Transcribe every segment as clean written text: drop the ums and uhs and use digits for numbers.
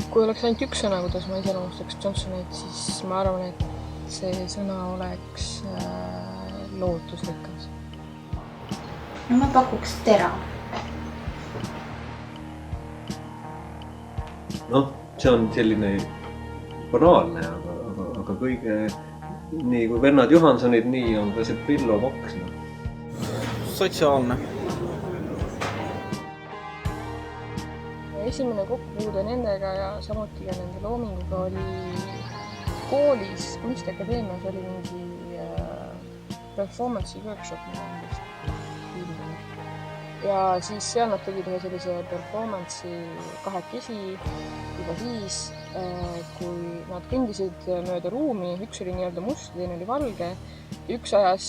Kui oleks ainult üks sõna, kuidas ma iseloomustaks Johnsonit, siis ma arvan, et see sõna oleks lootusrikas. No ma pakuks terav. Noh, see on selline banaalne, aga kõige nii kui vennad Johansonid, nii on ka see Pillo Maks. Sotsiaalne. Esimene kokkupuude nendega ja samuti ka nende loominguga oli koolis, Kunstiakadeemias oli mingi performance'i workshop. Ja siis seal nad tegid ühe sellise performance'i kahekesi juba siis, kui nad kõndisid mööda ruumi, üks oli nii-öelda must, teine oli valge. Üks ajas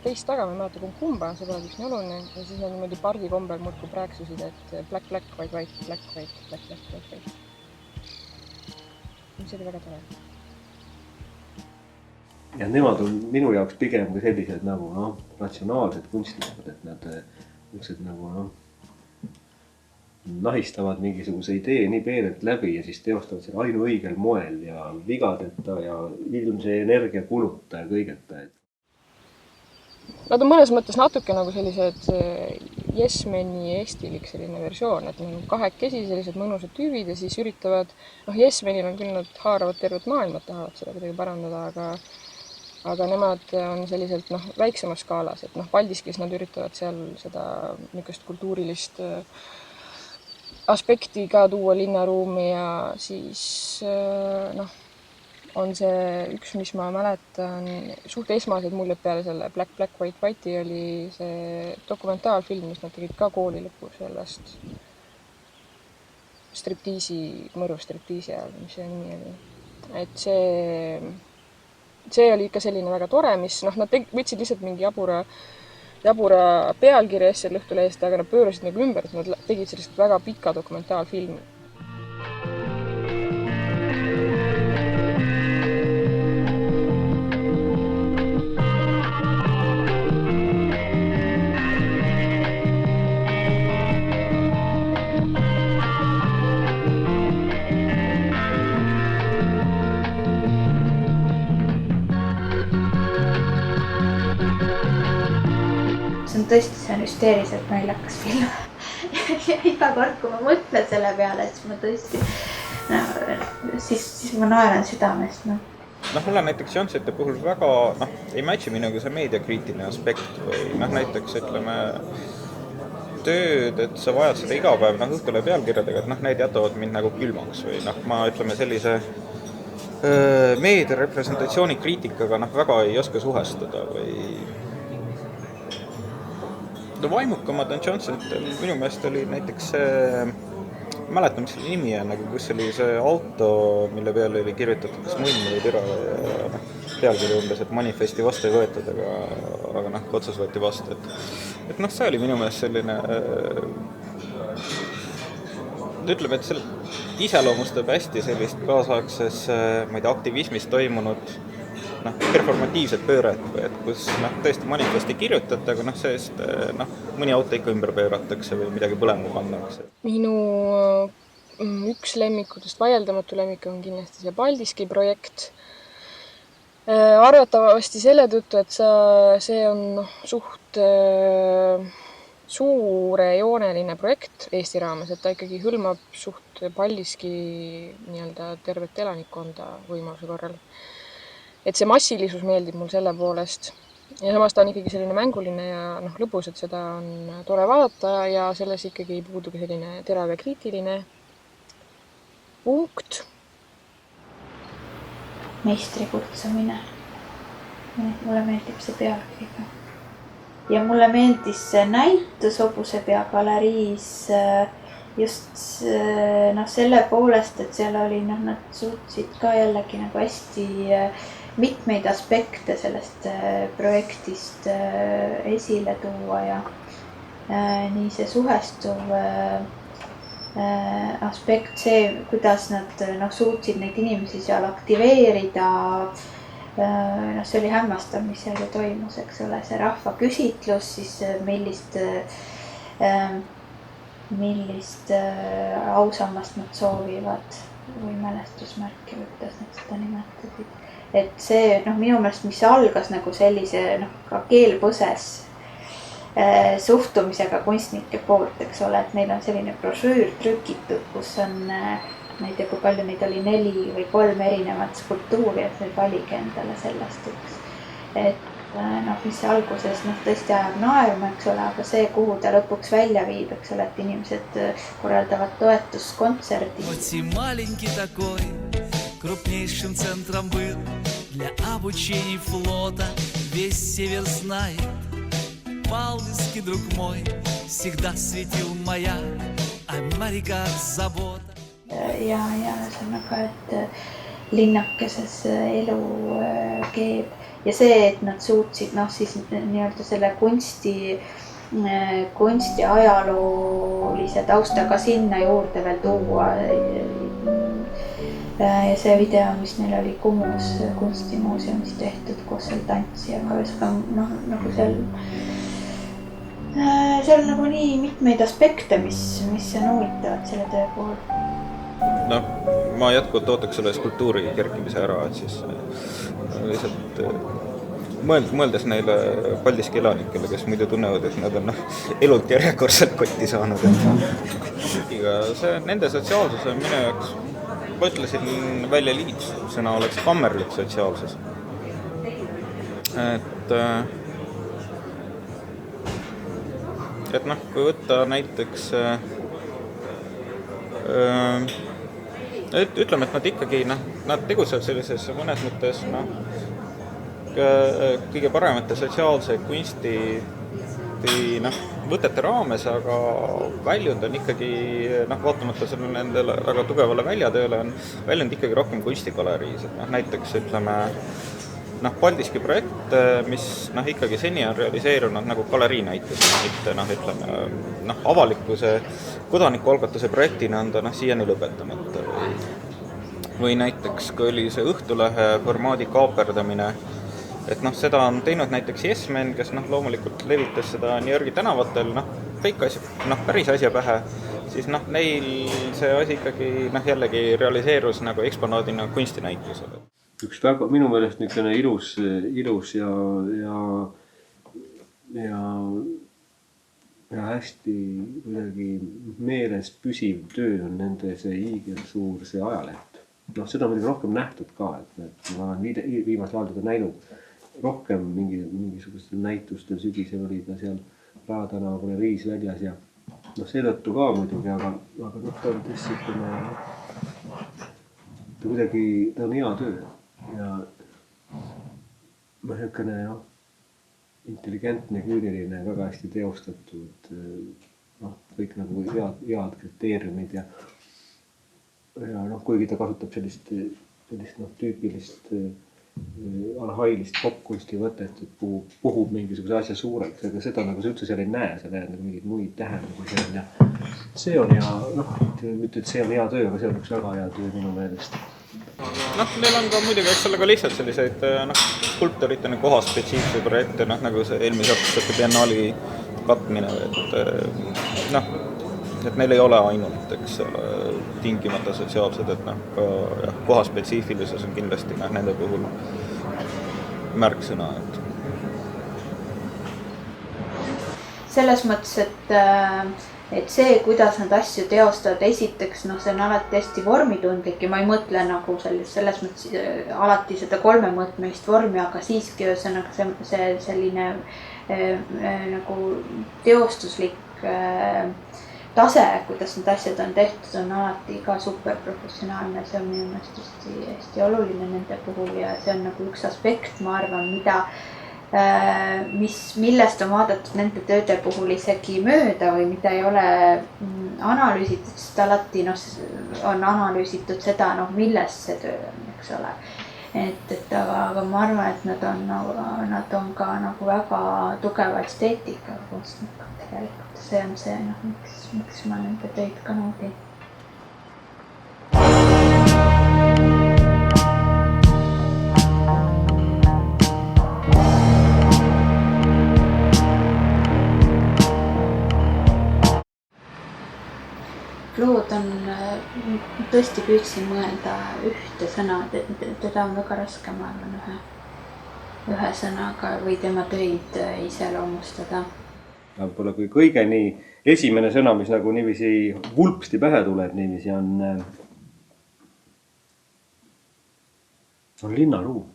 teist taga, ma ei mäleta kumba, see pole üks nii oluline. Ja siis nad niimoodi pardi kombel muudkui rääksusid, et black, black, white, white, black, white, black, black, white, white. See oli väga tore. Ja nemad on minu jaoks pigem ka sellised nagu ratsionaalsed kunstnikud, et nad nagu nahistavad mingisuguse idee nii peenelt läbi ja siis teostavad selle ainuõigel moel ja vigadeta ja ilmse energia kuluta ja kõigeta. Nad on mõnes mõttes natuke nagu sellised Yes Mani estilik selline versioon, et nad on kahekesi sellised mõnusad tüübid ja siis üritavad, Yes Manil on küll nad haaravad tervet maailmat, tahavad seda kuidagi parandada, aga nemad on selliselt väiksemas skaalas, et Paldiskis nad üritavad seal seda niisugust kultuurilist aspekti ka tuua linnaruumi ja siis on see üks, mis ma mäletan, suht esmased muljed peale selle Black, Black, White, White'i oli see dokumentaalfilm, mis nad tegid ka kooli lõpus sellest mõru striptiisi ajal, mis see nimi oli. Et see oli ikka selline väga tore, mis nad võtsid lihtsalt mingi jabura pealkirja eest Õhtulehest, aga nad pöörasid nagu ümber, et nad tegid sellist väga pika dokumentaalfilmi. Tõesti, see on hüsteeriliselt naljakas film. Ja iga kord, kui ma mõtlen selle peale, siis ma tõesti, siis ma naeran südamest. Mulle näiteks Johnsonite puhul väga, ei matchi minuga see meediakriitiline aspekt või näiteks ütleme tööd, et sa vajad seda iga päev Õhtulehe pealkirjadega, et need jätavad mind nagu külmaks või ma ütleme sellise meediarepresentatsiooni kriitikaga väga ei oska suhestuda või vaimukamad on Johnsonitel. Minu meelest oli näiteks see, mäletan, mis selle nimi on, kus oli see auto, mille peale oli kirjutatud kas munn või tira ja pealkiri umbes, et manifesti vastu ei võetud, aga otsus võeti vastu. Et see oli minu meelest selline, ütleme, et selle iseloomustab hästi sellist kaasaegses, aktivismis toimunud performatiivset pööret, et kus tõesti manifesti kirjutate, aga seest mõni auto ikka ümber pööratakse või midagi põlema pannakse. Minu üks lemmikutest, vaieldamatu lemmik on kindlasti see Paldiski projekt. Arvatavasti selle tõttu, et see on suht suurejooneline projekt Eesti raames, et ta ikkagi hõlmab suht paldiski nii-öelda tervet elanikkonda võimaluse korral. Et see massilisus meeldib mul selle poolest ja samas ta on ikkagi selline mänguline ja lõbus, et seda on tore vaadata ja selles ikkagi ei puudu ka selline terav ja kriitiline punkt. Meistri kutsumine. Mulle meeldib see pealkiri ka. Ja mulle meeldis see näitus Hobusepea galeriis just selle poolest, et seal oli, nad suutsid ka jällegi nagu hästi mitmeid aspekte sellest projektist esile tuua ja nii see suhestuv aspekt, see, kuidas nad suutsid neid inimesi seal aktiveerida. See oli hämmastav, mis seal ju toimus, eks ole, see rahvaküsitlus, siis millist ausammast nad soovivad või mälestusmärki või kuidas nad seda nimetasid. Et see, minu meelest, mis algas nagu sellise, ka keelpõses suhtumisega kunstnike poolt, eks ole, et neil on selline brošüür trükitud, kus on ma ei tea, kui palju neid oli 4 või 3 erinevat skulptuuri, et nüüd valige endale sellest üks. Et mis alguses tõesti ajab naerma, eks ole, aga see, kuhu ta lõpuks välja viib, eks ole, et inimesed korraldavad toetuskontserdi. Хоть и маленький такой, крупнейшим центром был для обучения флота, весь север знает. Палдинский друг мой всегда светил маяк, Америка забота. Ja ühesõnaga, et linnakeses elu keeb ja see, et nad suutsid siis nii-öelda selle kunsti ajaloolise taustaga sinna juurde veel tuua. Ja see video, mis neil oli Kumus kunstimuuseumis tehtud koos seal tantsijaga, nagu seal nagu nii mitmeid aspekte, mis on huvitavad selle töö puhul. Ma jätkuvalt ootaks selle skulptuuri kerkimise ära, et siis lihtsalt mõeldes neile paldiski elanikele, kes muidu tunnevad, et nad on elult järjekordselt kotti saanud. See nende sotsiaalsus on minu jaoks, ma ütlesin välja liitsõna oleks kammerlik sotsiaalsus. Et kui võtta näiteks ütleme, et nad ikkagi, nad tegutsevad sellises mõnes mõttes, kõige paremate sotsiaalse kunsti võtete raames, aga väljund on ikkagi, vaatamata selle nendele väga tugevale väljatööle on väljund ikkagi rohkem kunstigaleriis. Näiteks ütleme, Paldiski projekt, mis ikkagi seni on realiseerunud nagu galerii näitus, mitte ütleme, avalikkuse kodanikualgatuse projektina on ta siiani lõpetamata. Või näiteks, kui oli see Õhtulehe formaadi kaaperdamine, et seda on teinud näiteks Jesmen, kes loomulikult levitas seda New Yorgi tänavatel, fake asi, päris asja pähe, siis neil see asi ikkagi jällegi realiseerus nagu eksponaadina kunstinäitusel. Üks väga, minu meelest niisugune ilus ja hästi kuidagi meeles püsiv töö on nende see hiigelsuur see ajaleht. Seda on muidugi rohkem nähtud ka, et ma olen viimasel ajal teda näinud rohkem mingisugustel näitustel, sügisel oli ta seal Raadana galeriis väljas ja seetõttu ka muidugi, aga ta on tõesti kuidagi, ta on hea töö. Ja niisugune intelligentne, küüniline, väga hästi teostatud, kõik nagu head kriteeriumid ja kuigi ta kasutab sellist tüüpilist arhailist popkunsti võtet, et puhub mingisuguse asja suureks, aga seda nagu sa üldse seal ei näe, sa näed nagu mingeid muid tähendusi seal ja see on hea, mitte et see on hea töö, aga see on üks väga hea töö minu meelest. Neil on ka muidugi, eks ole ka lihtsalt selliseid skulptorite kohaspetsiifse projekte, nagu see eelmise aastate biennaali katmine, et neil ei ole ainult, eks ole, tingimata sotsiaalsed, et ka kohaspetsiifilisus on kindlasti nende puhul märksõna, et selles mõttes, et see, kuidas nad asju teostavad, esiteks noh, see on alati hästi vormitundlik ja ma ei mõtle nagu selles mõttes alati seda kolmemõõtmelist vormi, aga siiski ühesõnaga see selline nagu teostuslik tase, kuidas need asjad on tehtud, on alati ka superprofessionaalne. See on minu meelest hästi oluline nende puhul ja see on nagu üks aspekt, ma arvan, millest on vaadatud nende tööde puhul isegi mööda või mida ei ole analüüsitud, sest alati on analüüsitud seda, milles see töö on, eks ole. Aga ma arvan, et nad on ka nagu väga tugeva esteetika kunstnikud tegelikult. See on see, miks ma nende töid ka naudin. Claude on, tõesti püüdsin mõelda ühte sõna, teda on väga raske, ma arvan, ühe sõnaga või tema töid iseloomustada. Võib-olla kui kõige nii esimene sõna, mis nagu niiviisi vulpsti pähe tuleb, niiviisi on linnaruum.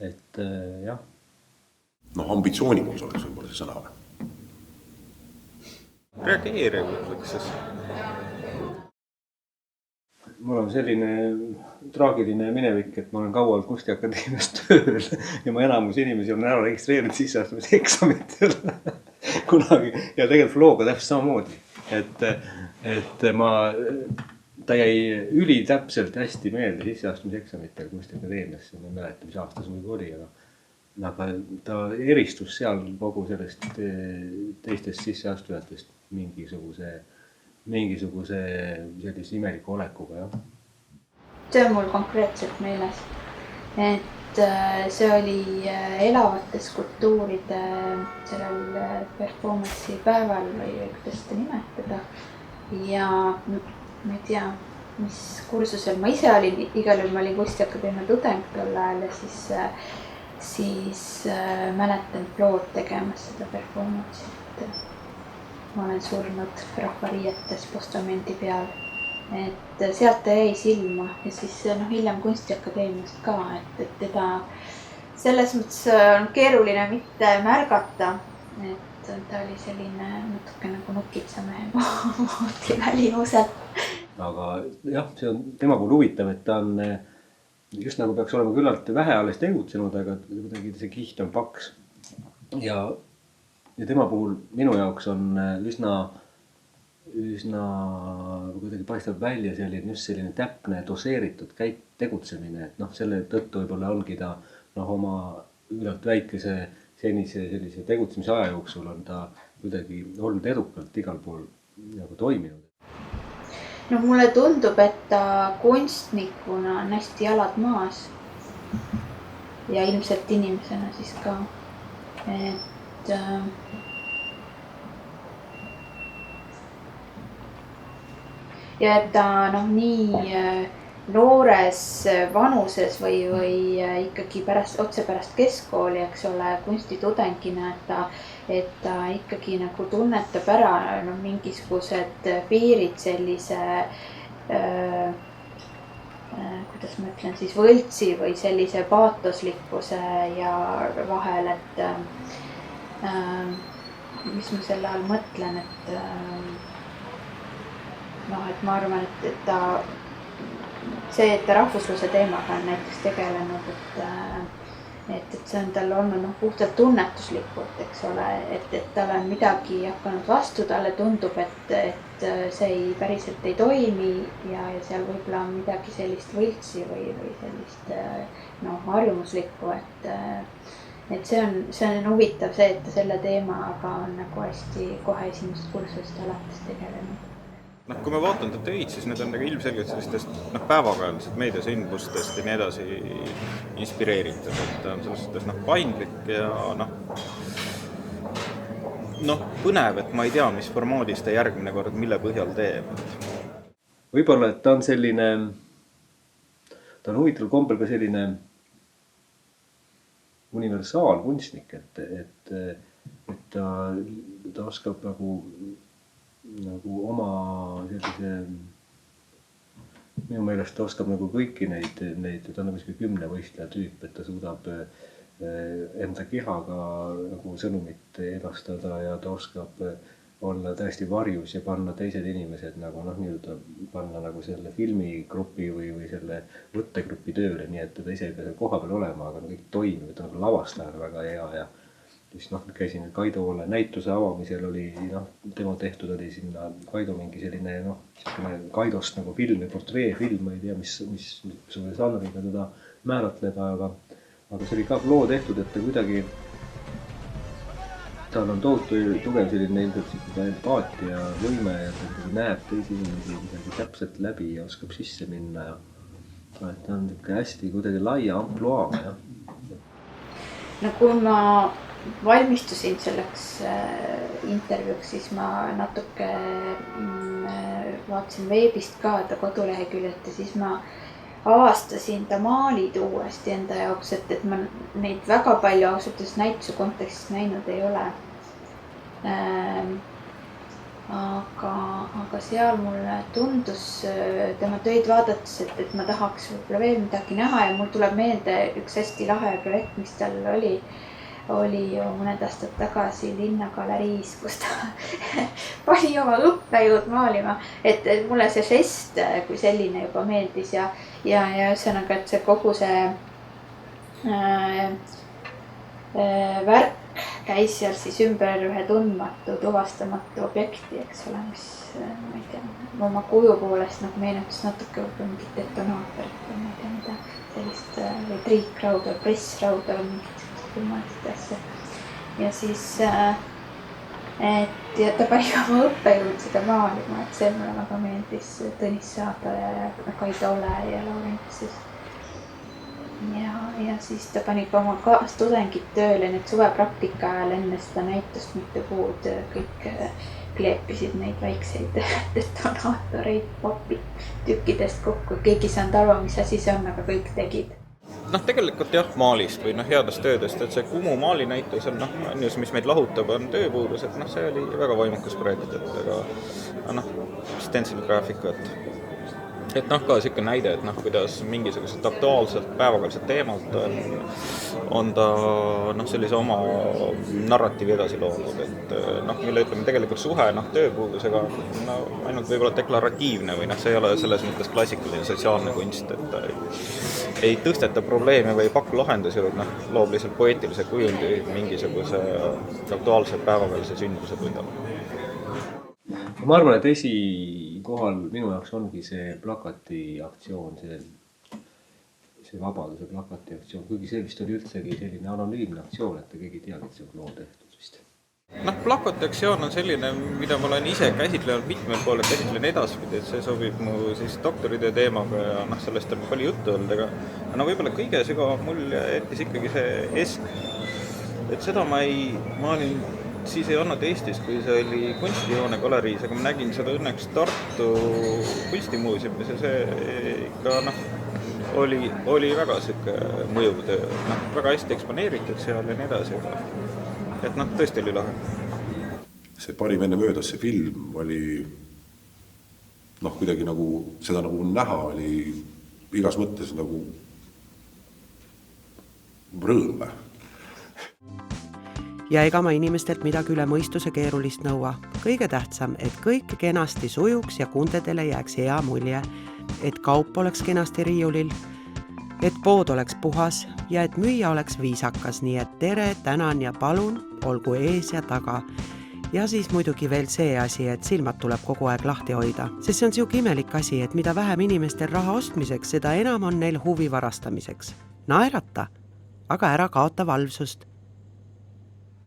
Et jah. Ambitsioonikus oleks võib-olla see sõna. Reageerivuseks siis. Mul on selline traagiline minevik, et ma olen kaua olnud Kunstiakadeemias tööl ja ma enamus inimesi on ära registreerinud sisseastumise eksamitel kunagi ja tegelikult Flooga täpselt samamoodi. Ta jäi ülitäpselt hästi meelde sisseastumise eksamitel Kunstiakadeemiasse, ma ei mäleta, mis aastas muidu oli, aga ta eristus seal kogu sellest teistest sisseastujatest mingisuguse sellise imeliku olekuga, jah. See on mul konkreetselt meeles, et see oli elavate skulptuuride sellel performance'i päeval või kuidas seda nimetada. Ja ma ei tea, mis kursusel ma ise olin, igal juhul ma olin Kunstiakadeemia tudeng tol ajal ja siis mäletan Claude tegemas seda performance'i. Ma olen surnud rahvariietes postamendi peal, et sealt ta jäi silma ja siis hiljem Kunstiakadeemiast ka, et teda selles mõttes on keeruline mitte märgata, et ta oli selline natuke nagu nukitsamehe moodi välimuselt. Aga jah, see on tema puhul huvitav, et ta on just nagu peaks olema küllalt vähe alles tegutsenud, aga kuidagi see kiht on paks. Ja tema puhul minu jaoks on üsna kuidagi paistab välja selline täpne doseeritud tegutsemine, et selle tõttu võib-olla ongi ta oma üllalt väikese senise sellise tegutsemise aja jooksul on ta kuidagi olnud edukalt igal pool nagu toiminud. Mulle tundub, et ta kunstnikuna on hästi jalad maas ja ilmselt inimesena siis ka, ja et ta nii noores vanuses või ikkagi otse pärast keskkooli, eks ole, kunstitudengina, et ta ikkagi nagu tunnetab ära mingisugused piirid sellise, kuidas ma ütlen siis, võltsi või sellise paatoslikkuse ja vahel, et mis ma selle all mõtlen, et ma arvan, et ta rahvusluse teemaga on näiteks tegelenud, et see on tal olnud puhtalt tunnetuslikult, eks ole, et tal on midagi hakanud vastu, talle tundub, et see päriselt ei toimi ja seal võib-olla on midagi sellist võltsi või sellist harjumuslikku, et see on huvitav see, et ta selle teemaga on nagu hästi kohe esimesest kursusest alates tegelenud. Kui ma vaatan ta töid, siis need on ilmselgelt sellistest päevakajalised meediasündmustest ja nii edasi inspireeritud, et on selles suhtes paindlik ja põnev, et ma ei tea, mis formaadis ta järgmine kord mille põhjal teeb. Võib-olla, et ta on huvitaval kombel ka selline universaalkunstnik, et et ta oskab nagu oma sellise, minu meelest ta oskab nagu kõiki neid, ta on nagu 10 võistleja tüüp, et ta suudab enda kehaga nagu sõnumit edastada ja ta oskab olla täiesti varjus ja panna teised inimesed nagu nii-öelda panna nagu selle filmigrupi või selle võttegrupi tööle, nii et ta ise ei pea seal koha peal olema, aga kõik toimib, ta on lavastajana väga hea ja siis käisin Kaido näituse avamisel oli tema tehtud oli sinna Kaido mingi selline Kaidost nagu film ja portreefilm, ma ei tea, missuguse žanriga teda määratleb, aga see oli ka loo tehtud, et ta kuidagi tal on tohutu tugev selline ilmselt empaatia võime ja ta näeb teisi inimesi midagi täpselt läbi ja oskab sisse minna ja ta on hästi kuidagi laia ampluaaga ja. No kui ma valmistusin selleks intervjuuks, siis ma natuke vaatasin veebist ka ta koduleheküljelt ja siis ma avastasin ta maalid uuesti enda jaoks, et ma neid väga palju ausalt näituse kontekstis näinud ei ole. Aga seal mulle tundus tema töid vaadates, et ma tahaks võib-olla veel midagi näha ja mul tuleb meelde üks hästi lahe projekt, mis tal oli ju mõned aastad tagasi Linnagaleriis, kus ta pani oma õppejõud maalima, et mulle see žest kui selline juba meeldis ja ühesõnaga, et see kogu see värk käis seal siis ümber ühe tundmatu, tuvastamatu objekti, eks ole, mis ma ei tea, oma kuju poolest meenutas natuke võib-olla mingit detonaatorit või ma ei tea mida sellist või triikrauda, pressrauda või mingit kummalist asja. Ja siis, et ta pani oma õppejõud seda maalima, et see mulle väga meeldis Tõnis Saada ja Kaido Ole ja Laurent siis. Ja siis ta pani ka oma kaastudengid tööle, need suvepraktika ajal enne seda näitust mitu kuud kõik kleepisid neid väikseid detonaatoreid popid tükkidest kokku. Keegi saanud aru, mis asi see on, aga kõik tegid. Tegelikult jah, maalist või headest töödest, et see Kumu maalinäitus on ainus, mis meid lahutab, on tööpuudus, et see oli väga vaimukas projekt, et stencil graafiku, et ka siuke näide, et kuidas mingisugused aktuaalselt päevakajalselt teemalt on ta sellise oma narratiivi edasi loonud, et mille ütleme tegelikult suhe tööpuudusega ainult võib-olla deklaratiivne või see ei ole selles mõttes klassikaline sotsiaalne kunst, et ei tõsteta probleeme või ei paku lahendusi, vaid loob lihtsalt poeetilise kujundi mingisuguse aktuaalse päevakajalise sündmuse põhjal. Ma arvan, et esikohal minu jaoks ongi see plakati aktsioon, see vabaduse plakati aktsioon, kuigi see vist oli üldsegi selline anonüümne aktsioon, et keegi ei teagi, et see on loo tehtud vist. Plakati aktsioon on selline, mida ma olen ise käsitlenud mitmel pool, et käsitlen edaspidi, et see sobib mu siis doktoritöö teemaga ja sellest on palju juttu olnud, aga võib-olla kõige sügavam mulje jättis ikkagi see esk. Et seda ma olin siis ei olnud Eestis, kui see oli kunstijoone galeriis, aga ma nägin seda õnneks Tartu kunstimuuseumis ja see ikka oli väga siuke mõjuv töö, väga hästi eksponeeritud seal ja nii edasi. Et tõesti oli lahe. See Parim enne möödas, see film oli kuidagi seda näha oli igas mõttes rõõm. Ja ega ma inimestelt midagi üle mõistuse keerulist nõua. Kõige tähtsam, et kõik kenasti sujuks ja kundedele jääks hea mulje, et kaup oleks kenasti riiulil, et pood oleks puhas ja et müüja oleks viisakas, nii et tere, tänan ja palun, olgu ees ja taga. Ja siis muidugi veel see asi, et silmad tuleb kogu aeg lahti hoida, sest see on siuke imelik asi, et mida vähem inimestel raha ostmiseks, seda enam on neil huvi varastamiseks. Naerata, aga ära kaota valvsust.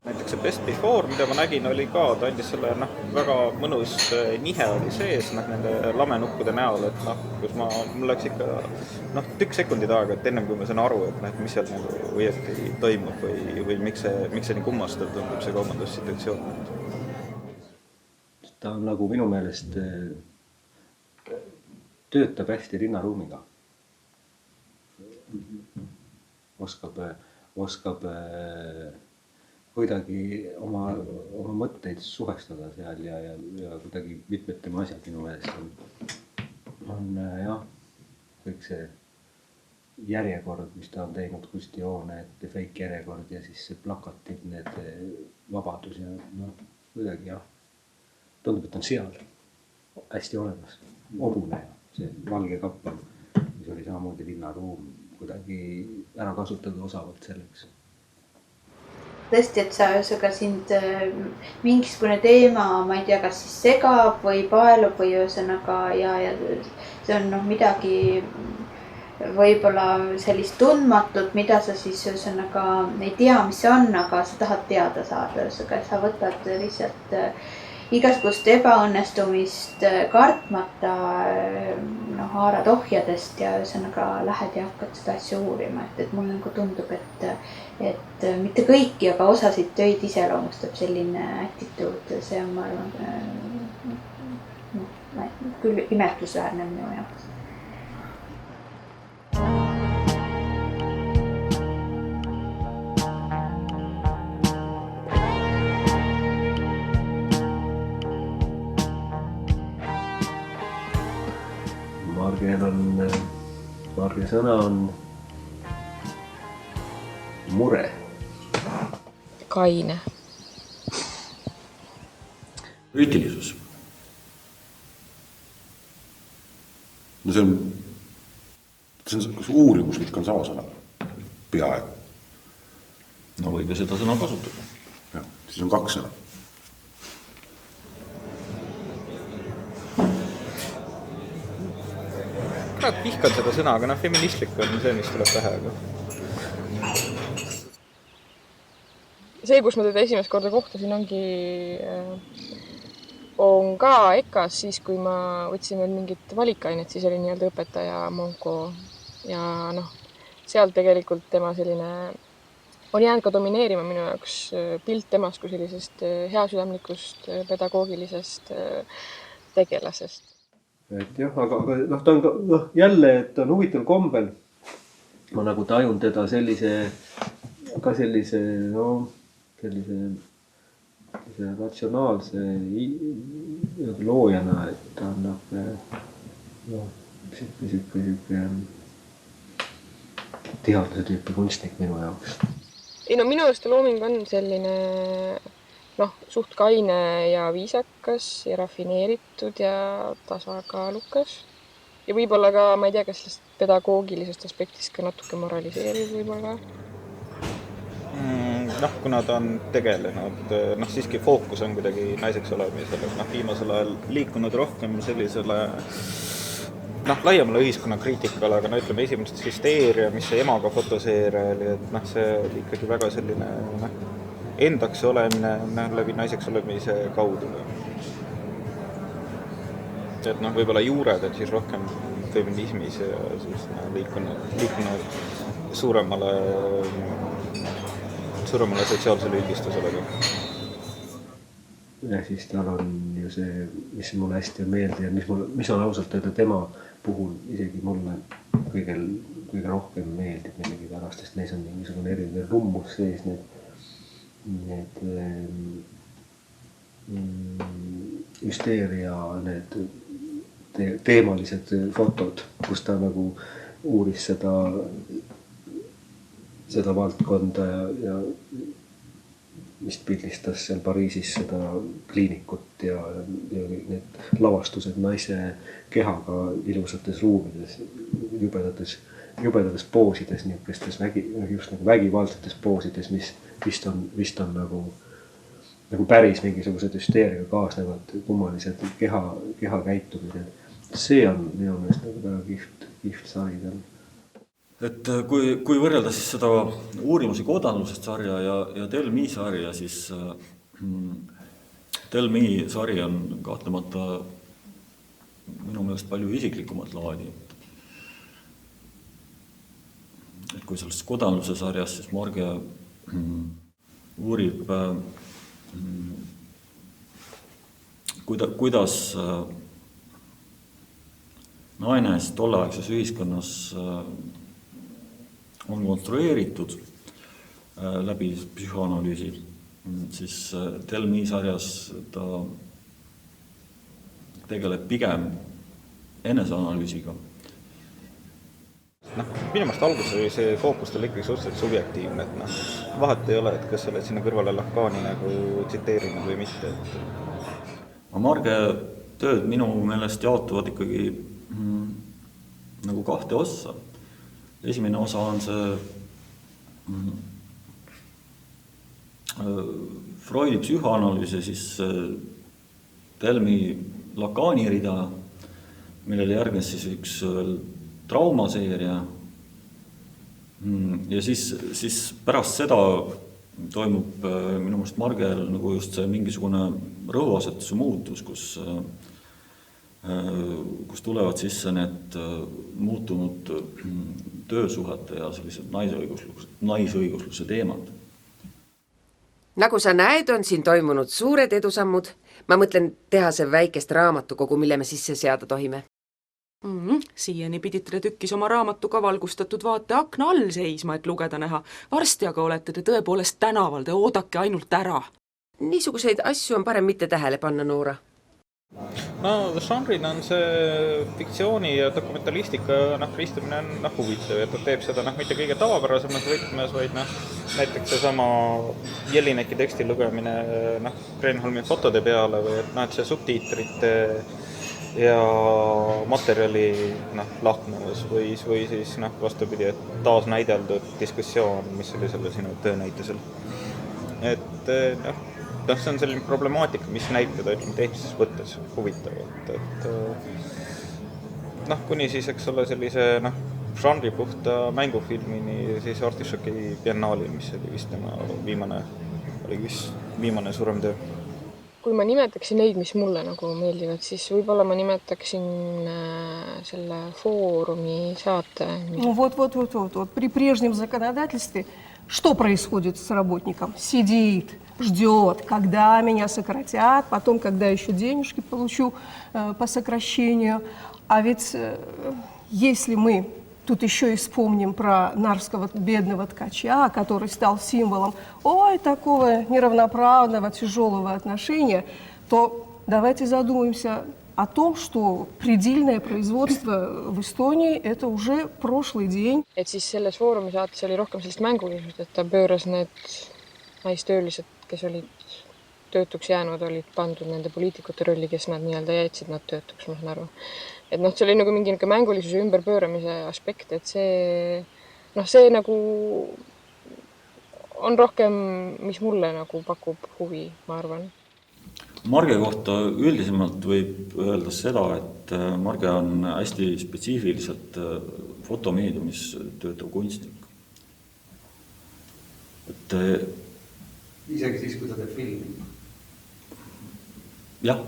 Näiteks see Best Before, mida ma nägin, oli ka, ta andis selle väga mõnus nihe oli sees nende lamenukkude näol, et kus mul läks ikka tükk sekundid aega, et ennem kui ma saan aru, et mis seal õieti toimub või miks see nii kummastav tundub see kaubandussituatsioon. Ta on minu meelest töötab hästi linnaruumiga. Oskab kuidagi oma mõtteid suhestada seal ja kuidagi mitmed tema asjad minu meelest on jah, kõik see järjekord, mis ta on teinud Kusti hoone, et fake järjekord ja siis see plakatid, need vabadus ja kuidagi jah, tundub, et on seal hästi olemas, hobune ja see valge kappel, mis oli samamoodi linnaruum, kuidagi ära kasutada osavalt selleks. Tõesti, et sa sind mingisugune teema, ma ei tea, kas siis segab või paelub või ühesõnaga ja see on midagi võib-olla sellist tundmatut, mida sa siis ühesõnaga ei tea, mis see on, aga sa tahad teada saada, ühesõnaga sa võtad lihtsalt igasugust ebaõnnestumist kartmata haarad ohjadest ja ühesõnaga lähed ja hakkad seda asja uurima, et mulle nagu tundub, et mitte kõiki, aga osasid töid iseloomustab selline attituud, see on, ma arvan, küll imetlusväärne minu jaoks. Marge sõna on mure. Kaine. Kriitilisus. No see on uurimuslik on sama sõna. Peaaegu. No võib ju seda sõna kasutada. Ja, siis on 2 sõna. Praegu vihkan seda sõna, aga feministlik on see, mis tuleb pähe. See, kus ma teda esimest korda kohtasin, on ka EKAs siis, kui ma võtsin veel mingit valikainet, siis oli nii-öelda õpetaja Monko ja seal tegelikult tema selline on jäänud ka domineerima minu jaoks pilt temast kui sellisest heasüdamlikust pedagoogilisest tegelasest. Et jah, aga ta on ka jälle, et ta on huvitav kombel. Ma nagu tajun teda sellise ratsionaalse loojana, et ta annab siuke tihalduse tüüpi kunstnik minu jaoks. Ei minu arust looming on selline suht kaine ja viisakas ja rafineeritud ja tasakaalukas. Ja võib-olla ka, ma ei tea, kas sellest pedagoogilisest aspektist ka natuke moraliseeriv võib-olla. Kuna ta on tegelenud, siiski fookus on kuidagi naiseks olemisel, viimasel ajal liikunud rohkem sellisele laiemale ühiskonnakriitikale, aga ütleme esimest Hysteeria, mis see emaga fotoseeria oli, et see oli ikkagi väga selline endaks olemine läbi naiseks olemise kaudu. Et võib-olla juured, et siis rohkem feminismis ja siis liikunud suuremale sotsiaalsele üldistusele. Ja siis tal on ju see, mis mulle hästi on meelde ja mis on ausalt öelda tema puhul isegi mulle kõige rohkem meeldib millegi pärast, sest neis on mingisugune eriline rummus sees, need Hysteeria, need teemalised fotod, kus ta nagu uuris seda valdkonda ja vist pildistas seal Pariisis seda kliinikut ja need lavastused naise kehaga ilusates ruumides, jubedates poosides, niisugustes just nagu vägivaldsetes poosides, mis vist on nagu päris mingisugused Hysteeriaga kaasnevad kummalised keha käitumised. See on minu meelest nagu väga kihvt sari tal. Et kui võrrelda siis seda uurimusi kodanlusest sarja ja Tell Me sarja, siis Tell Me sari on kahtlemata minu meelest palju isiklikumat laadi. Et kui selles kodanluse sarjas siis Marge uurib, kuidas naine tolleaegses ühiskonnas on konstrueeritud läbi psühhoanalüüsi, siis Tell-Me sarjas ta tegeleb pigem eneseanalüüsiga. Minu meelest alguses oli see fookus tal ikkagi suhteliselt subjektiivne, et vahet ei ole, et kas sa oled sinna kõrvale Lacaani nagu tsiteerinud või mitte. Marge tööd minu meelest jaotuvad ikkagi nagu kahte ossa. Esimene osa on see Freudi psühhoanalüüs ja siis Tell-Me Lacaani rida, millele järgnes siis üks traumaseeria. Ja siis pärast seda toimub minu meelest Margel nagu just see mingisugune rõhuasetuse muutus, kus tulevad sisse need muutunud töösuhete ja sellised naisõigusluse teemad. Nagu sa näed, on siin toimunud suured edusammud. Ma mõtlen teha see väikest raamatukogu, mille me sisse seada tohime. Siiani pidite tükkis oma raamatuga valgustatud vaate akna all seisma, et lugeda näha. Varsti aga olete te tõepoolest tänaval, te oodake ainult ära. Niisuguseid asju on parem mitte tähele panna, Noora. No žanrina on see fiktsiooni ja dokumentalistika ristumine on huvitav ja ta teeb seda mitte kõige tavapärasemas võtmes, vaid näiteks seesama Jelineki teksti lugemine Kreenholmi fotode peale või et see subtiitrite ja materjali lahknevus või siis vastupidi, et taas näideldud diskussioon, mis oli selle sinu töönäitusel. Et see on selline problemaatika, mis näitada tehnilises võttes huvitavalt, et kuni siis, eks ole, sellise žanri puhta mängufilmini siis Artišoki biennaalil, mis oli vist tema viimane suurem töö. Kui ma nimetaksin neid, mis mulle meeldivad, siis võib-olla ma nimetaksin selle Foorumi saate. Вот. При прежнем законодательстве что происходит с работником? Сидит, ждет, когда меня сократят, потом, когда еще денежки получу по сокращению. А ведь если мы тут еще и вспомним про нарвского бедного ткача, который стал символом такого неравноправного, тяжелого отношения, то давайте задумаемся о том, что предельное производство в Эстонии – это уже прошлый день. Et siis selles Foorumi saates oli rohkem sellist mängulisust, et ta pööras need naistöölised, kes olid töötuks jäänud, olid pandud nende poliitikute rolli, kes nad nii-öelda jätsid nad töötuks, ma saan aru. Et see oli nagu mingi mängulisuse ümberpööramise aspekt, et see on rohkem, mis mulle pakub huvi, ma arvan. Marge kohta üldisemalt võib öelda seda, et Marge on hästi spetsiifiliselt fotomeediumis töötav kunstnik. Isegi siis, kui ta teeb filmi? Jah.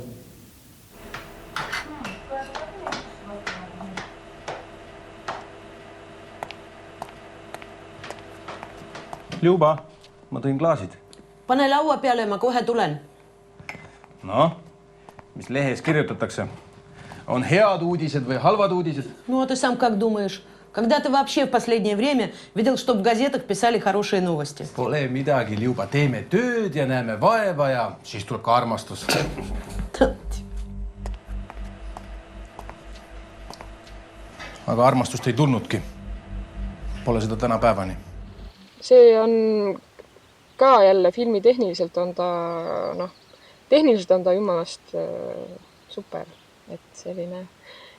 Ljuba, ma tõin klaasid. Pane laua peale, ma kohe tulen. No, mis lehes kirjutatakse? On head uudised või halvad uudised? Ну, а ты сам как думаешь? Когда ты вообще в последнее время видел, что в газетах писали хорошие новости? Pole midagi, Ljuba. Teeme tööd ja näeme vaeva ja siis tuleb ka armastus. Aga armastust ei tulnudki. Pole seda täna päevani. See on ka jälle filmi tehniliselt on ta jumalast super, et selline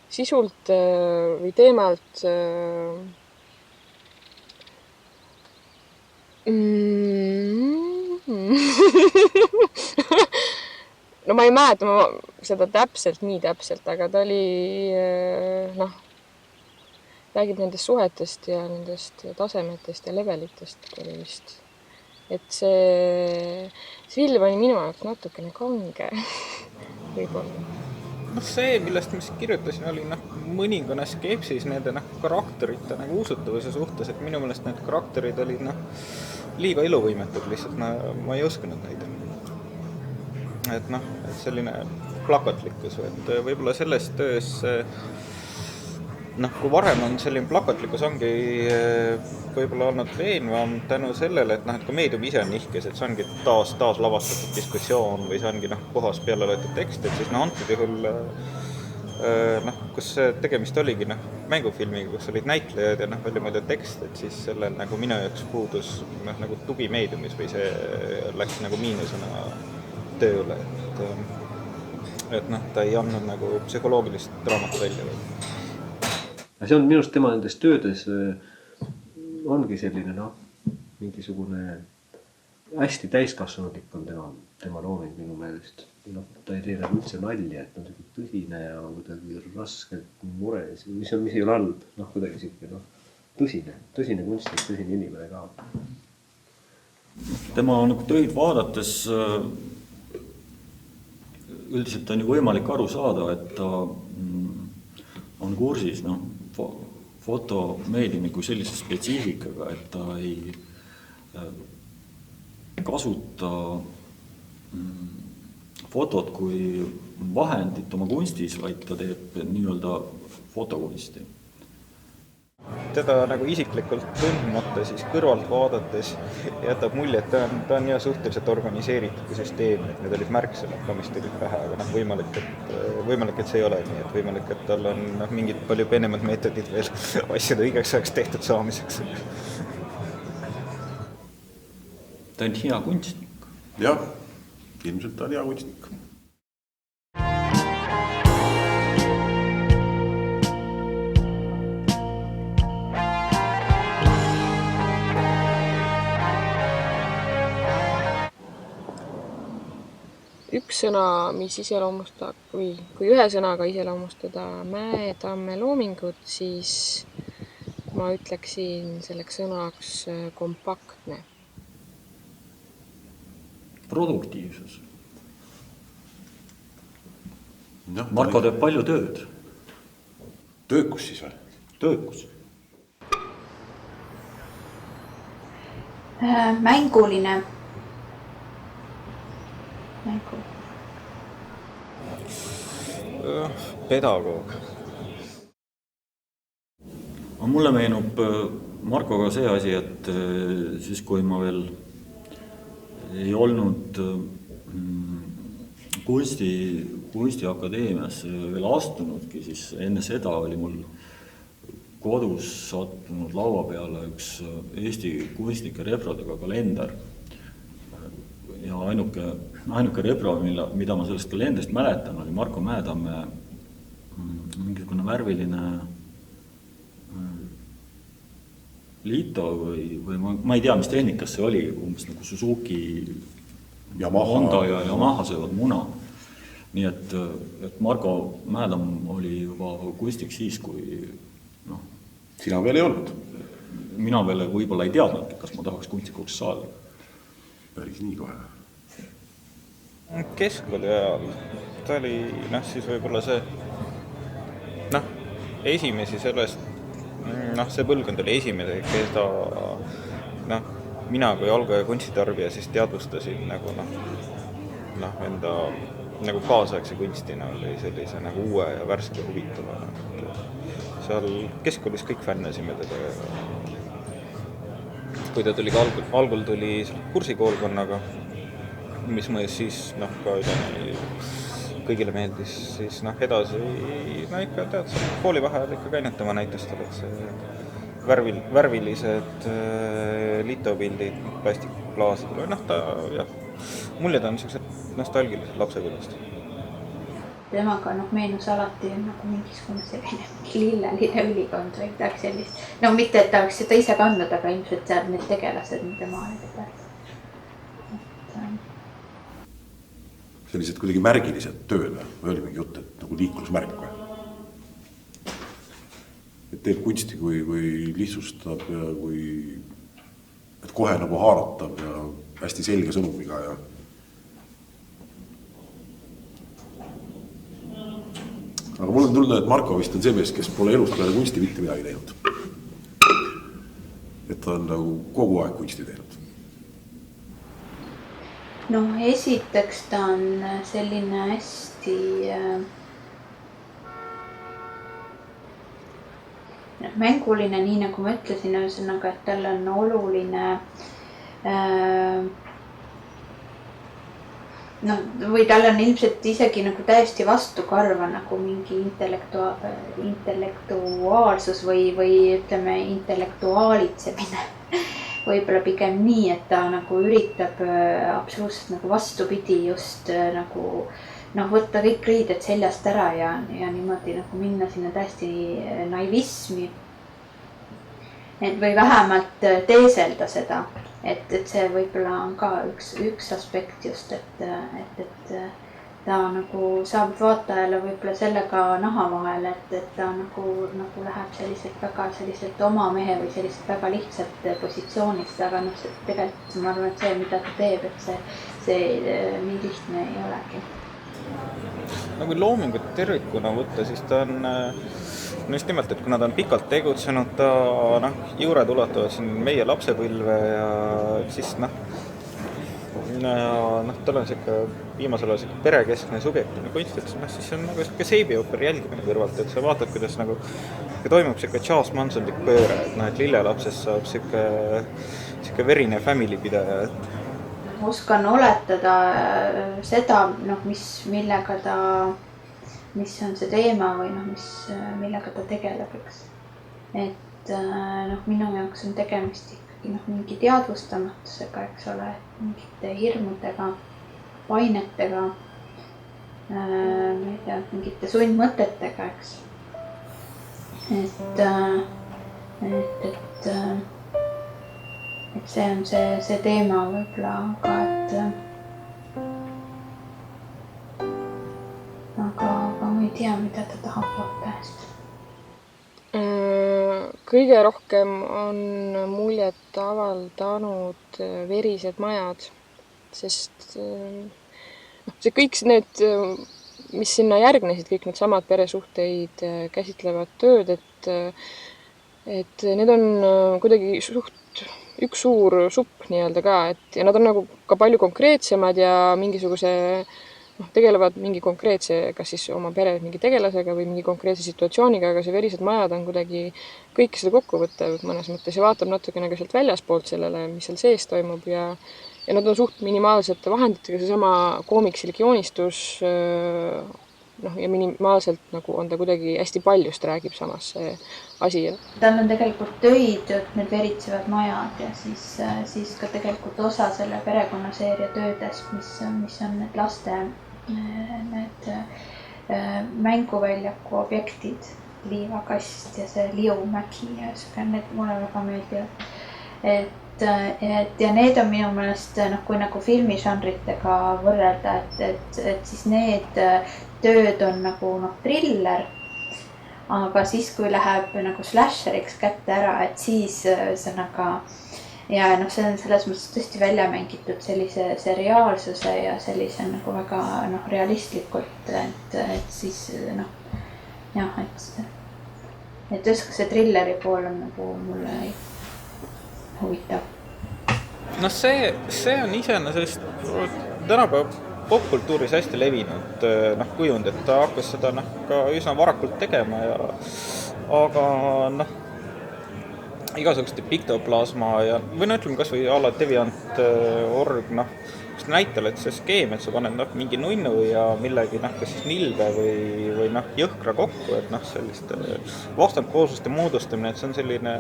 sisult või teemalt no ma ei mäleta seda nii täpselt, aga ta oli räägib nendest suhetest ja nendest tasemetest ja levelitest oli vist. Et see film oli minu jaoks natukene kange võib-olla. See, millest ma kirjutasin, oli mõningane skepsis nende karakterite usutavuse suhtes, et minu meelest need karakterid olid liiga eluvõimetud lihtsalt, ma ei uskunud neid. Et selline plakatlikkus, et võib-olla selles töös kui varem on selline plakatlikkus ongi võib-olla olnud veenvam tänu sellele, et et ka meedium ise on nihkes, et see ongi taas lavastatud diskussioon või see ongi puhas peale loetud tekst, et siis antud juhul kus tegemist oligi mängufilmiga, kus olid näitlejad ja palju muidu tekst, et siis sellel minu jaoks puudus tugi meediumis või see läks miinusena tööle, et ta ei andnud psühholoogilist draamat välja. See on minust tema nendes töödes ongi selline mingisugune hästi täiskasvanulik on tema looming minu meelest. Ta ei tee üldse nalja, et on tõsine ja kuidagi raskelt mures, mis ei ole halb, kuidagi siuke tõsine kunstnik, tõsine inimene ka. Tema töid vaadates üldiselt on ju võimalik aru saada, et ta on kursis fotomeediumi kui sellise spetsiifikaga, et ta ei kasuta fotot kui vahendit oma kunstis, vaid ta teeb nii-öelda fotokunsti. Teda isiklikult tundmata siis kõrvalt vaadates jätab mulje, et ta on suhteliselt organiseeritud süsteem, et need olid märksõnad ka, mis tulid pähe, aga võimalik, et see ei ole nii, et võimalik, et tal on mingid palju peenemad meetodid veel asjade õigeks ajaks tehtud saamiseks. Ta on hea kunstnik. Jah, ilmselt ta on hea kunstnik. Üks sõna, mis iseloomustab, või kui ühe sõnaga iseloomustada Mäetamme loomingut, siis ma ütleksin selleks sõnaks kompaktne. Produktiivsus. Marko teeb palju tööd. Töökus siis või? Töökus. Mänguline. Pedagoog. Mulle meenub Markoga see asi, et siis kui ma veel ei olnud kunstiakadeemias veel astunudki, siis enne seda oli mul kodus sattunud laua peale üks Eesti kunstnike rebrodega kalender. Ja ainuke rebro, mida ma sellest kalendrist mäletan, oli Marko Mäetamme mingisugune värviline Lito või ma ei tea, mis tehnikas see oli, umbes nagu Suzuki, Honda ja Yamaha söövad muna. Nii et Marko Mäetamm oli juba kunstnik siis, kui sina veel ei olnud? Mina veel võib-olla ei teadnud, kas ma tahaks kunstnikuks saada. Päris nii kohe. Keskkooli ajal ta oli siis võib-olla see esimesi sellest see põlvkond oli esimene, keda mina kui algaja kunstitarbija siis teadvustasin enda kaasaegse kunstina oli sellise uue ja värske huvitava. Seal keskkoolis kõik fännasime teda. Kui ta tuli algul tuli kursikoolkonnaga, mis mõnes siis ka kõigile meeldis, siis edasi ikka tead, koolivahel ikka käinetama näitustel, et see värvilised litopildid, plastikklaasid, muljed on sellised nostalgilised lapsepõlvest. Temaga meenus alati mingisugune selline lilleline ülikond või midagi sellist. Mitte, et ta oleks seda ise kandnud, aga ilmselt seal need tegelased, mida maalid. Sellised kuidagi märgilised tööd või oli mingi jutt, et nagu liiklusmärk või? Et teeb kunsti, kui lihtsustab ja et kohe haaratab ja hästi selge sõnumiga ja aga mul on tulnud, et Marko vist on see mees, kes pole elust peale kunsti mitte midagi teinud. Et ta on kogu aeg kunsti teinud. Esiteks ta on selline hästi mänguline, nii nagu ma ütlesin, ühesõnaga, et tal on oluline või tal on ilmselt isegi nagu täiesti vastukarva nagu mingi intellektuaalsus või ütleme intellektuaalitsemine. Võib-olla pigem nii, et ta nagu üritab absoluutselt nagu vastupidi just nagu võtta kõik riided seljast ära ja niimoodi nagu minna sinna täiesti naivismi. Või vähemalt teeselda seda, et see võib-olla on ka üks aspekt just, et ta nagu saab vaatajale võib-olla sellega naha vahele, et ta nagu läheb selliselt oma mehe või selliselt väga lihtsalt positsioonist, aga tegelikult ma arvan, et see, mida ta teeb, et see nii lihtne ei olegi. Kui loomingut tervikuna võtta, siis ta on just nimelt, et kuna ta on pikalt tegutsenud, ta juured ulatuvad siin meie lapsepõlve ja siis tal on viimasel ajal perekeskne subjektiivne kunst, et siis on nagu seebiooper jälgimine kõrvalt, et sa vaatad, kuidas toimub Charles Mansonlik pööre, et lillelapsest saab verine family pidaja. Oskan oletada seda, mis on see teema või millega ta tegeleb, eks. Et minu jaoks on tegemist ikkagi mingi teadvustamatusega, eks ole, mingite hirmudega, painetega, mingite sundmõtetega, eks. Et see on see teema võib-olla ka, aga ma ei tea, mida ta tahab vaatajast. Kõige rohkem on muljet avaldanud Verised majad, sest see kõik need, mis sinna järgnesid, kõik need samad peresuhteid käsitlevad tööd, et need on kuidagi üks suur supp nii-öelda ka, ja nad on nagu ka palju konkreetsemad ja tegelevad mingi konkreetse, kas siis oma pere mingi tegelasega või mingi konkreetse situatsiooniga, aga see Verised majad on kuidagi kõike seda kokkuvõttev mõnes mõttes ja vaatab natukene ka sealt väljaspoolt sellele, mis seal sees toimub ja nad on suht minimaalsete vahenditega, seesama koomiksilik joonistus ja minimaalselt nagu on ta kuidagi hästi paljust räägib samas see asi. Tal on tegelikult töid, need Veritsevad majad ja siis ka tegelikult osa selle perekonnaseeria töödest, mis on need laste need mänguväljaku objektid, liivakast ja see liumägi ja need mulle väga meeldivad. Ja need on minu meelest, kui nagu filmižanritega võrrelda, et siis need tööd on nagu thriller, aga siis, kui läheb nagu slasheriks kätte ära, et siis ühesõnaga ja see on selles mõttes tõesti välja mängitud sellise seriaalsuse ja sellise nagu väga realistlikult, et siis et see thrilleri pool on nagu mulle huvitav. See on iseenesest tänapäev popkultuuris hästi levinud kujund, et ta hakkas seda ka üsna varakult tegema aga igasuguste piktoplasma ja või ütleme kas või a la Deviant.org näitel, et see skeem, et sa paned mingi nunnu ja millegi kas siis nilbe või jõhkra kokku, et selliste vastandkoosluste moodustamine, et see on selline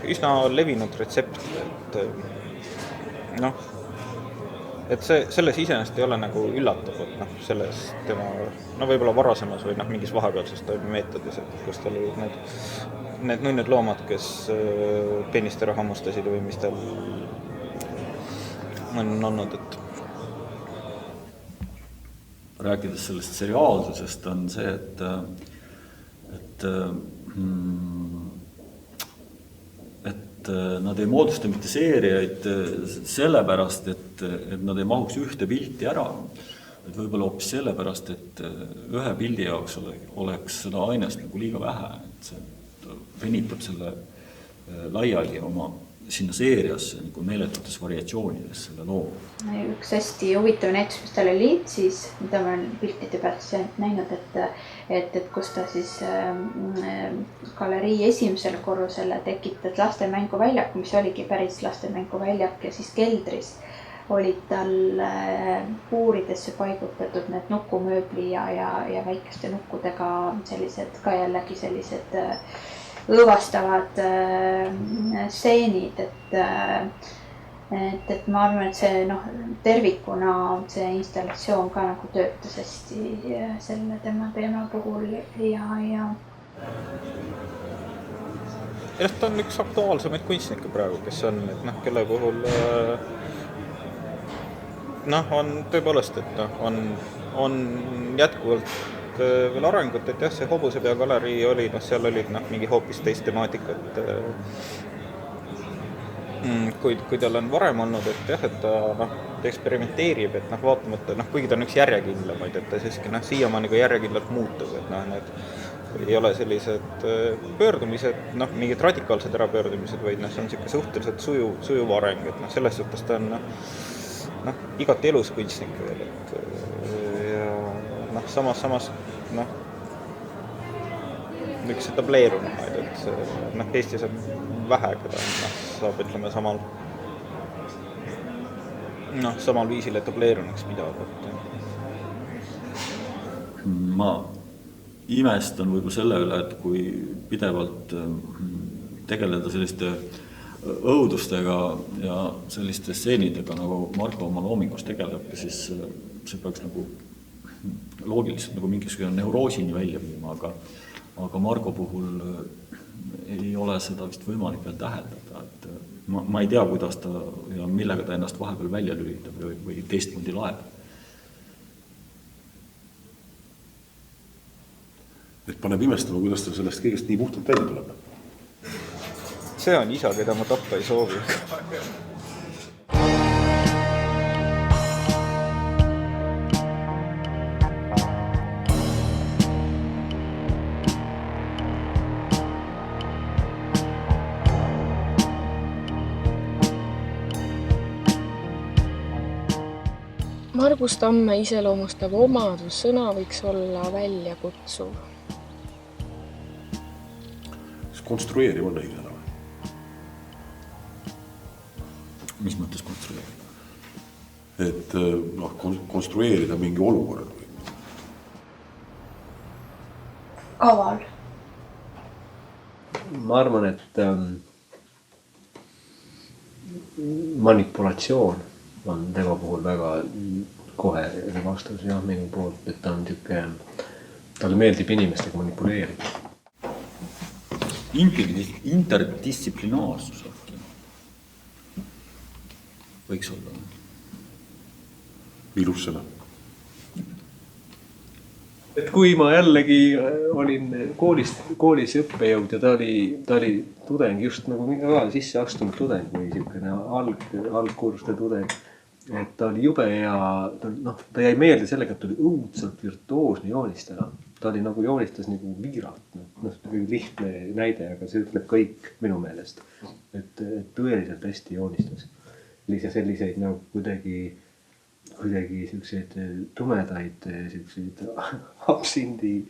üsna levinud retsept, et selles iseenesest ei ole nagu üllatav, et selles tema võib-olla varasemas või mingis vahepealses meetodis, et kus tal olid need nunnud loomad, kes peenist ära hammustasid või mis tal on olnud, et rääkides sellest seriaalsusest on see, et nad ei moodusta mitte seeriaid sellepärast, et nad ei mahuks ühte pilti ära, et võib-olla hoopis sellepärast, et ühe pildi jaoks oleks seda ainest nagu liiga vähe, et see venitab selle laiali oma sinna seeriasse nagu meeletutes variatsioonides selle loo. Üks hästi huvitav näitus, mis tal oli siis, mida ma olen piltide pealt näinud, et kus ta siis galerii esimesel korrusele tekitas lastemänguväljak, mis oligi päris lastemänguväljak ja siis keldris olid tal puuridesse paigutatud need nukumööbli ja väikeste nukkudega sellised ka jällegi sellised õõvastavad stseenid, et ma arvan, et see tervikuna see installatsioon ka nagu töötas hästi selle tema teema puhul ja ta on üks aktuaalsemaid kunstnikke praegu, kes on, et kelle puhul on tõepoolest, et on jätkuvalt veel arengut, et jah, see Hobusepea galerii oli, seal olid mingi hoopis teist temaatikat, kui tal on varem olnud, et jah, et ta eksperimenteerib, et vaatamata, kuigi ta on üks järjekindlamaid, et ta siiski siiamaani ka järjekindlalt muutub, et need ei ole sellised pöördumised, mingid radikaalsed ärapöördumised, vaid see on niisugune suhteliselt sujuv areng, et selles suhtes ta on igati elus kunstnik veel, et samas üks etableerunumaid, et Eestis on vähe, keda saab, ütleme, samal viisil etableerunuks pidada. Ma imestan võib-olla selle üle, et kui pidevalt tegeleda selliste õudustega ja selliste stseenidega, nagu Marko oma loomingus tegeleb, siis see peaks nagu loogiliselt nagu mingisugune neuroosini välja viima, aga Marko puhul ei ole seda vist võimalik veel täheldada, et ma ei tea, kuidas ta ja millega ta ennast vahepeal välja lülitab või teistmoodi laeb. Et paneb imestama, kuidas ta sellest kõigest nii puhtalt välja tuleb. See on isa, keda ma tappa ei soovi. Margus Tamme iseloomustav omadus sõna võiks olla väljakutsuv. Konstrueeriv on õige ära? Mis mõttes konstrueerida? Et konstrueerida mingi olukorra. Kaval. Ma arvan, et manipulatsioon on tema puhul väga kohe vastus jah, minu poolt, et ta on talle meeldib inimestega manipuleerida. Interdistsiplinaarsus äkki võiks olla. Ilus sõna. Et kui ma jällegi olin koolis õppejõud ja ta oli tudeng, just nagu mingi sisse astunud tudeng või niisugune algkursuste tudeng, et ta oli jube ja ta jäi meelde sellega, et ta oli õudselt virtuoosne joonistaja. Ta oli nagu joonistas nagu viiralt, lihtne näide, aga see ütleb kõik minu meelest, et tõeliselt hästi joonistas. Selliseid nagu kuidagi siukseid tumedaid, siukseid absindi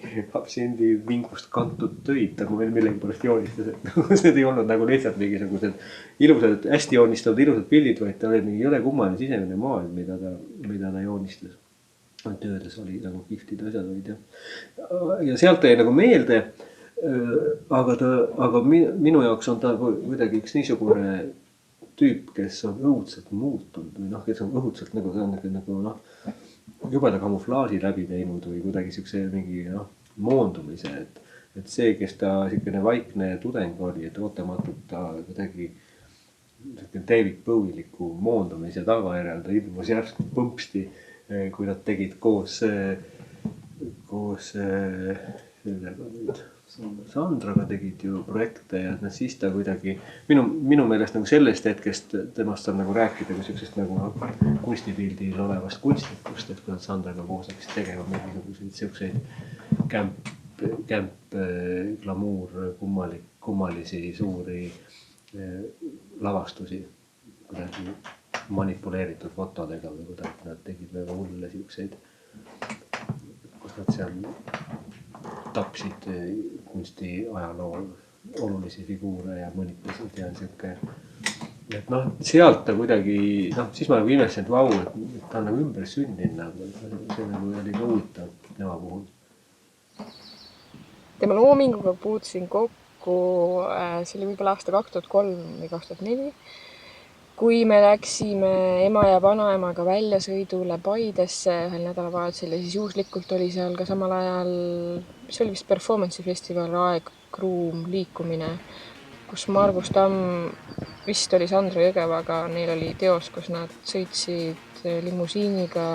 vingust kantud töid, nagu meil millegi pärast joonistas. Need ei olnud nagu lihtsalt mingisugused ilusad, hästi joonistatud ilusad pildid, vaid ta oli mingi jõle kummaline sisemine maailm, mida ta joonistas. Töödes oli nagu kihvtid asjad olid ja sealt jäi nagu meelde, aga minu jaoks on ta kuidagi üks niisugune tüüp, kes on õudselt muutunud või kes on õudselt nagu jubeda kamuflaaži läbi teinud või kuidagi siukse mingi moondumise, et see, kes ta siukene vaikne tudeng oli, et ootamatult ta kuidagi David Bowieliku moondumise tagajärjel ta ilmus järsku põmpsti, kui nad tegid koos Sandraga tegid ju projekte ja siis ta kuidagi minu meelest nagu sellest hetkest temast on nagu rääkida kui siuksest nagu kunstipildil olevast kunstnikust, et kui nad Sandraga koos hakkasid tegema mingisuguseid siukseid kämp, glamuur, kummalisi suuri lavastusi kuidagi manipuleeritud fotodega või kuidagi nad tegid väga hulle siukseid, kus nad seal tapsid kunsti ajaloo olulisi figuure ja mõnitasid ja siuke. Et noh, sealt ta kuidagi, noh, siis ma nagu imestasin, et vau, et ta on nagu ümber sündinud nagu, see nagu oli ka huvitav tema puhul. Tema loominguga puutusin kokku, see oli võib-olla aasta 2003 või 2004, kui me läksime ema ja vanaemaga väljasõidule Paidesse ühel nädalavahetusel ja siis juhuslikult oli seal ka samal ajal, see oli vist performance'i festival Aeg, Ruum, Liikumine, kus Margus Tamm vist oli Sandra Jõgevaga, neil oli teos, kus nad sõitsid limusiiniga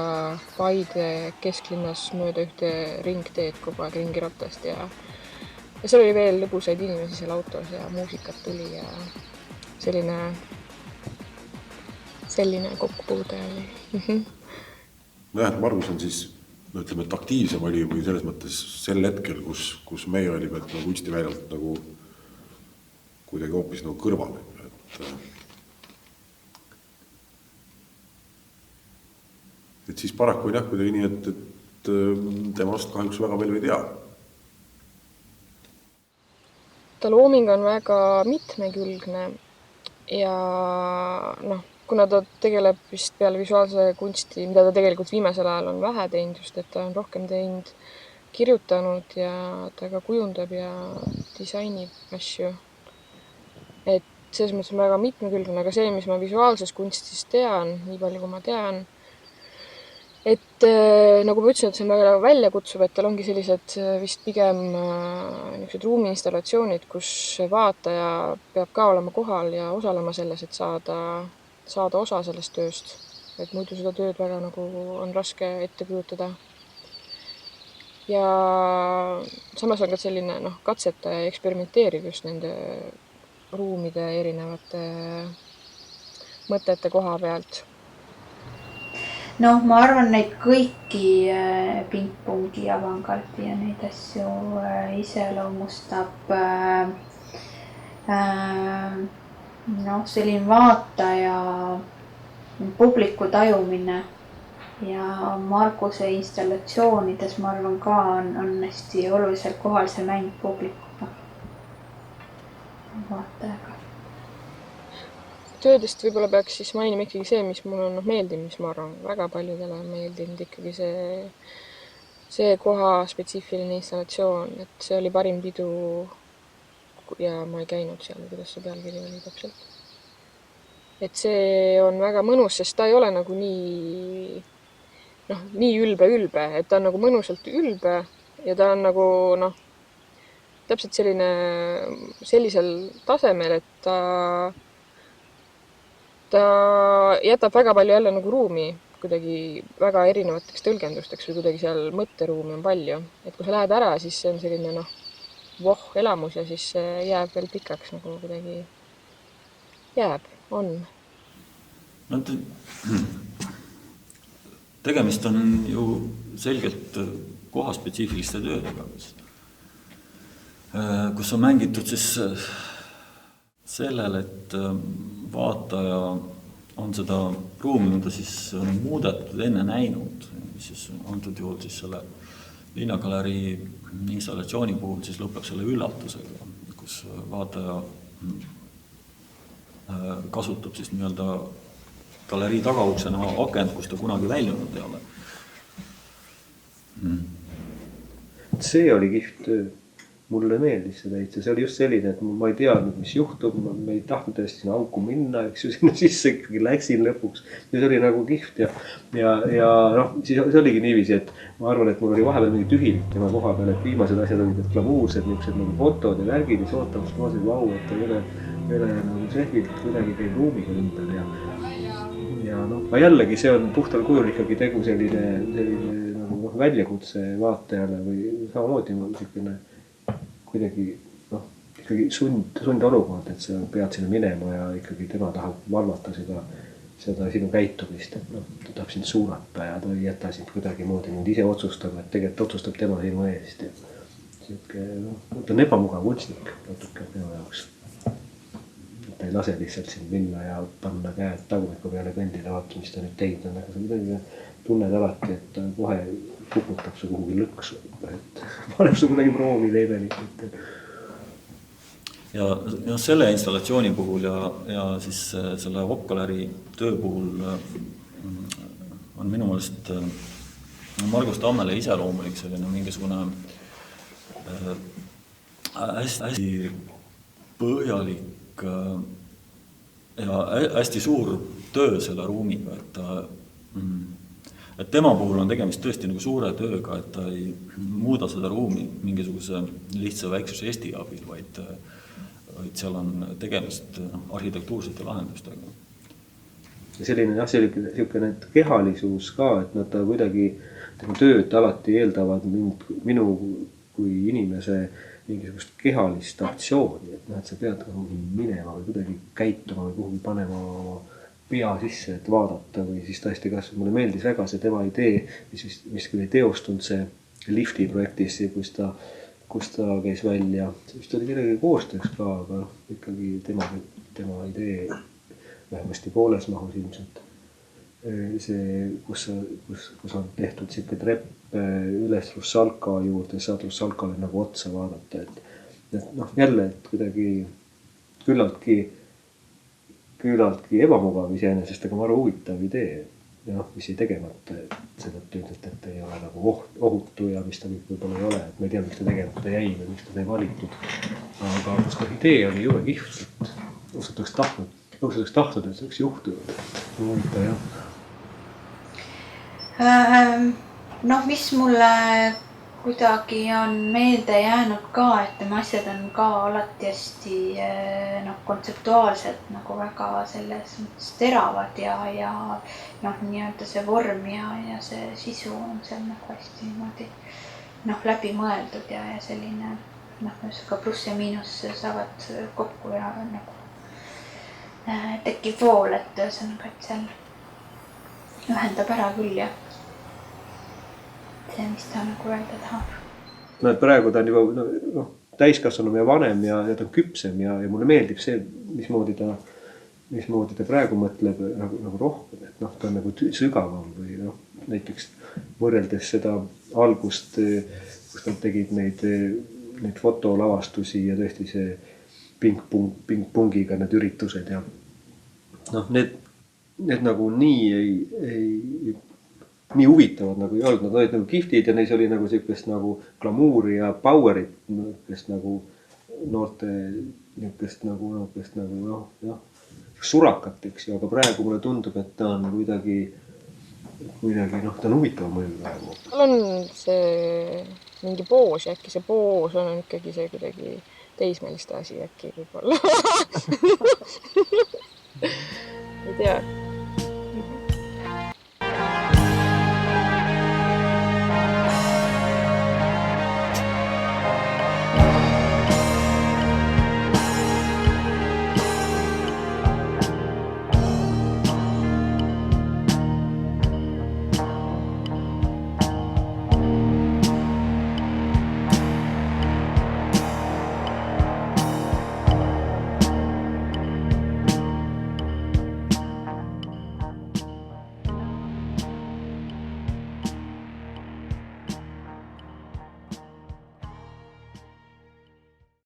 Paide kesklinnas mööda ühte ringteed kogu aeg ringirattast ja seal oli veel lõbusaid inimesi seal autos ja muusikat tuli ja selline kokkupuude oli. Nojah, et Margus on siis, ütleme, et aktiivsem oli või selles mõttes sel hetkel, kus meie olime nagu kunstiväljalt nagu kuidagi hoopis nagu kõrval. Et siis paraku on jah, kuidagi nii, et temast kahjuks väga palju ei tea. Ta looming on väga mitmekülgne ja noh, kuna ta tegeleb vist peale visuaalse kunsti, mida ta tegelikult viimasel ajal on vähe teinud, just et ta on rohkem teinud, kirjutanud ja ta ka kujundab ja disainib asju. Et selles mõttes on väga mitmekülgne, aga see, mis ma visuaalses kunstis tean, nii palju kui ma tean, et nagu ma ütlesin, et see on väga väljakutsuv, et tal ongi sellised vist pigem niisugused ruumiinstallatsioonid, kus vaataja peab ka olema kohal ja osalema selles, et saada osa sellest tööst. Et muidu seda tööd väga nagu on raske ette kujutada. Ja samas on ka selline katsetaja ja eksperimenteeriv just nende ruumide erinevate mõtete koha pealt. Noh, ma arvan, neid kõiki pingpongi avangardi ja neid asju iseloomustab selline vaataja publiku tajumine ja Marguse installatsioonides, ma arvan, ka on hästi olulisel kohal see mäng publikuga, vaatajaga. Töödest võib-olla peaks siis mainima ikkagi see, mis mul on meeldinud, mis ma arvan väga paljudele on meeldinud ikkagi see koha spetsiifiline installatsioon, et see oli parim pidu ja ma ei käinud seal, kuidas see pealkiri oli täpselt. Et see on väga mõnus, sest ta ei ole nagu nii ülbe, et ta on nagu mõnusalt ülbe ja ta on nagu täpselt sellisel tasemel, et ta jätab väga palju jälle nagu ruumi kuidagi väga erinevateks tõlgendusteks või kuidagi seal mõtteruumi on palju. Et kui sa lähed ära, siis see on selline elamus ja siis see jääb veel pikaks nagu kuidagi on. No, tegemist on ju selgelt kohaspetsiifiliste töödega, kus on mängitud siis sellel, et vaataja on seda ruumi, mida siis on muudetud enne näinud, siis antud juhul siis selle linnagalerii installatsiooni puhul siis lõpeb selle üllatusega, kus vaataja kasutab siis nii-öelda galerii tagauksena akent, kus ta kunagi väljunud ei ole. See oli kihvt töö. Mulle meeldis seda täitsa. See oli just selline, et ma ei teadnud, mis juhtub. Ma ei tahtnud tõesti sinna auku minna, eks ju, sinna sisse ikkagi läksin lõpuks. Ja see oli nagu kihvt ja siis see oligi niiviisi, et ma arvan, et mul oli vahepeal mingi tühilik tema koha peal, et viimased asjad olid glamuursed, niisugused nagu fotod ja värgid ja sootamust maasid vau, et ta ei ole nagu sehvilt kuidagi käib ruumiga ümber ja aga jällegi see on puhtal kujul ikkagi tegu selline nagu väljakutse vaatajale või samamoodi selline kuidagi ikkagi sund olukord, et sa pead sinna minema ja ikkagi tema tahab valvata seda sinu käitumist, et ta tahab sind suunata ja ta ei jäta sind kuidagi moodi nüüd ise otsustama, et tegelikult otsustab tema sinu eest ja ta on ebamugav kunstnik natuke minu jaoks. Ta ei lase lihtsalt sind minna ja panna käed tagumiku peale kõndile vaatama, mis ta nüüd teinud on, aga sa kuidagi tunned alati, et ta kohe kukutab su kuhugi lõksu, et paneb su kuidagi proovi leevelikult. Ja selle installatsiooni puhul ja siis selle Vokaläri töö puhul on minu meelest Margus Tammele iseloomulik selline mingisugune hästi põhjalik ja hästi suur töö selle ruumiga, et tema puhul on tegemist tõesti nagu suure tööga, et ta ei muuda seda ruumi mingisuguse lihtsa väikse žesti abil, vaid seal on tegemist arhitektuursete lahendustega. Ja selline kehalisus ka, et nad kuidagi tööd alati eeldavad minu kui inimese mingisugust kehalist aktsiooni, et sa pead kuhugi minema või kuidagi käituma või kuhugi panema oma pea sisse, et vaadata või siis tõesti kas mulle meeldis väga see tema idee, mis küll ei teostunud see lifti projektis, kus ta käis välja, vist oli kellegi koostööks ka, aga ikkagi tema idee vähemasti pooles mahus ilmselt. See, kus on tehtud siuke trepp üles Russalka juurde, saad Russalkale nagu otsa vaadata, et jälle, et kuidagi küllaltki ebamugav iseenesest, aga maru huvitav idee. Ja mis ei tegemata, et seda töödet, et ei ole nagu ohutu ja mis ta võib-olla ei ole, et ma ei tea, miks ta tegemata jäi või miks ta ei valitud. Aga idee oli jube kihvt, et ausalt oleks tahtnud, et see oleks juhtunud. Huvitav, jah. Mis mulle kuidagi on meelde jäänud ka, et tema asjad on ka alati hästi kontseptuaalselt nagu väga selles mõttes teravad ja nii-öelda see vorm ja see sisu on seal nagu hästi niimoodi läbi mõeldud ja selline ka pluss ja miinus saavad kokku ja nagu tekib vool, et ühesõnaga, et seal ühendab ära küll ja see, mis ta nagu öelda tahab. No, et praegu ta on juba täiskasvanum ja vanem ja ta on küpsem ja mulle meeldib see, mismoodi ta praegu mõtleb nagu rohkem, et ta on nagu sügavam või näiteks võrreldes seda algust, kus nad tegid neid fotolavastusi ja tõesti see ping-pungiga need üritused ja need nagu nii huvitavad nagu ei olnud, nad olid nagu kihvtid ja neis oli nagu siukest nagu glamuuri ja powerit, niukest nagu noorte, niukest nagu surakat, eks ju, aga praegu mulle tundub, et ta on kuidagi ta on huvitav mõju praegu. Tal on see mingi poos ja äkki see poos on ikkagi see kuidagi teismeliste asi äkki võib-olla. Ei tea.